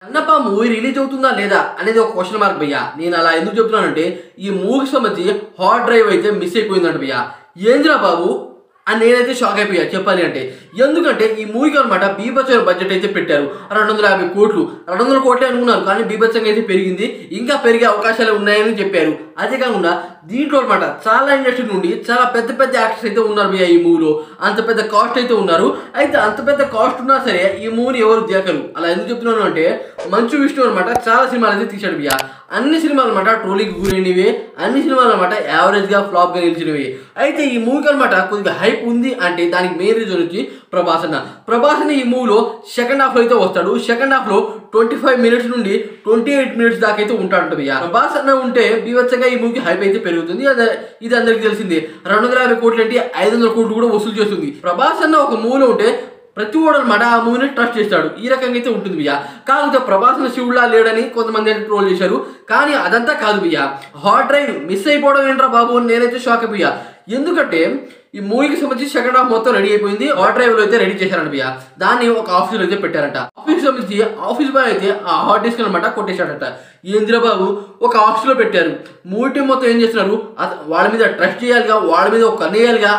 Kannappa movie release అవుతుందా లేదా అనేది ఒక క్వశ్చన్ మార్క్ భయ్యా. నేను అలా ఎందుకు చెప్తున్నానంటే ఈ మూవీకి సంబంధించి హాట్ డ్రైవ్ అయితే మిస్ అయిపోయిందంట భయ్యా. ఏంద్రా బాబు అని నేనైతే షాక్ అయిపోయా చెప్పాలి అంటే. ఎందుకంటే ఈ మూవీకి అనమాట బీభత్సమైన బడ్జెట్ అయితే పెట్టారు 250 కోట్లు. 200 కోట్లే అనుకున్నారు, కానీ బీభత్సంగా అయితే పెరిగింది, ఇంకా పెరిగే అవకాశాలు ఉన్నాయని చెప్పారు. అదే కాకుండా దీంట్లో అనమాట చాలా ఇండస్ట్రీ నుండి చాలా పెద్ద పెద్ద యాక్టర్స్ అయితే ఉన్నారు భయ్యా ఈ మూవీలో. అంత పెద్ద కాస్ట్ అయితే ఉన్నారు. అయితే అంత పెద్ద కాస్ట్ ఉన్నా సరే ఈ మూవీని ఎవరు దేకరు. అలా ఎందుకు చెప్తున్నాను అంటే మంచు విష్ణు అనమాట చాలా సినిమాలు అయితే తీశాడు భయ్యా. అన్ని సినిమాలు అనమాట ట్రోలింగ్కి గురైనవి, అన్ని సినిమాలు అనమాట యావరేజ్గా ఫ్లాప్గా నిలిచినవి. అయితే ఈ మూవీకి అనమాట కొద్దిగా హైప్ ఉంది అంటే దానికి మెయిన్ రీజన్ వచ్చి ప్రభాస్ అన్న ఈ మూవీలో సెకండ్ హాఫ్లో అయితే వస్తాడు. సెకండ్ హాఫ్లో 25 మినిట్స్ నుండి 28 మినిట్స్ దాకా అయితే ఉంటాడు భయ్యా. ప్రభాస్ అన్న ఉంటే బీభత్సంగా ఈ మూవీకి హైప్ అయితే పెరుగుతుంది. ఇది అందరికి తెలిసింది. 250 కోట్లు అంటే 500 కోట్లు కూడా వసూలు చేస్తుంది. ప్రభాస్ అన్న ఒక మూవీలో ఉంటే ప్రతి ఓడు అనమాట ఆ మూవీని ట్రస్ట్ చేస్తాడు. ఈ రకంగా అయితే ఉంటుంది భయ్యా. కాకపోతే ప్రభాస్ శివుడులా లేడని కొంతమంది అయితే ట్రోల్ చేశారు, కానీ అదంతా కాదు భయ్యా. హాట్ డ్రైవ్ మిస్ అయిపోవడం ఏంట్రా బాబు అని నేనైతే షాక్ అయిపోయా. ఎందుకంటే ఈ మూవీకి సంబంధించి సెకండ్ హాఫ్ మొత్తం రెడీ అయిపోయింది. హాట్ డ్రైవ్ లో అయితే రెడీ చేశారంట భయ్యా. దాన్ని ఒక ఆఫీస్ లో అయితే పెట్టారంట. ఆఫీస్ సంబంధించి ఆఫీస్ బాయ్ అయితే ఆ హాట్ డిస్క్ అనమాట కొట్టేశాడట. ఏంద్రా బాబు ఒక ఆఫీస్ లో పెట్టారు, మూవీ టీం మొత్తం ఏం చేస్తున్నారు, వాళ్ళ మీద ట్రస్ట్ చేయాలిగా, వాళ్ళ మీద ఒక కన్నేయాలిగా,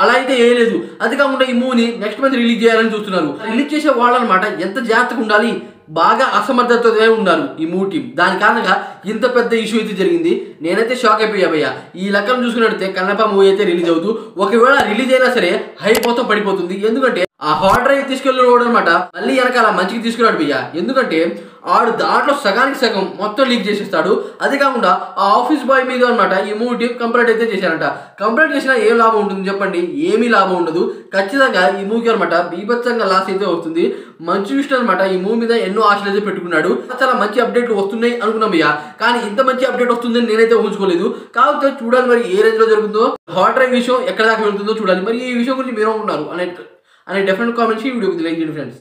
అలా అయితే వేయలేదు. అది కాకుండా ఈ మూవీని నెక్స్ట్ మంత్ రిలీజ్ చేయాలని చూస్తున్నారు. రిలీజ్ చేసే వాళ్ళనమాట ఎంత జాగ్రత్తగా ఉండాలి, బాగా అసమర్థతతో ఉన్నారు ఈ మూవీ టీం. దాని కారణంగా ఇంత పెద్ద ఇష్యూ అయితే జరిగింది. నేనైతే షాక్ అయిపోయా భయ్యా. ఈ లెక్కను చూసుకున్నట్టయితే కన్నప్ప మూవీ అయితే రిలీజ్ అవుతూ ఒకవేళ రిలీజ్ అయినా సరే హైప్ మొత్తం పడిపోతుంది. ఎందుకంటే ఆ హాట్ డ్రైవ్ తీసుకెళ్ళినోడు అనమాట మళ్ళీ వెనకాల మంచికి తీసుకున్నాడు భయ్యా. ఎందుకంటే ఆడు దాంట్లో సగానికి సగం మొత్తం లీక్ చేసేస్తాడు. అదే కాకుండా ఆ ఆఫీస్ బాయ్ మీద అనమాట ఈ మూవీ టీం కంప్లైంట్ అయితే చేశారంట. కంప్లైంట్ చేసినా ఏం లాభం ఉంటుంది చెప్పండి? ఏమీ లాభం ఉండదు. ఖచ్చితంగా ఈ మూవీకి అనమాట బీభత్సంగా లాస్ అయితే వస్తుంది. మంచు విష్ణు అనమాట ఈ మూవీ మీద ఎన్నో ఆశలు అయితే పెట్టుకున్నాడు. చాలా మంచి అప్డేట్లు వస్తున్నాయి అనుకున్నాం భయ్యా, కానీ ఇంత మంచి అప్డేట్ వస్తుందని నేనైతే ఊహించుకోలేదు. కాకపోతే చూడాలి మరి ఏ రేంజ్ లో జరుగుతుందో, హాట్ డ్రైవ్ విషయం ఎక్కడ దాకా వెళ్తుందో చూడాలి. మరి ఈ విషయం గురించి మీరు అనుకున్నారు అనే డెఫినెట్ కామెంట్స్ ఈ వీడియోకి లైక్ చేయండి ఫ్రెండ్స్.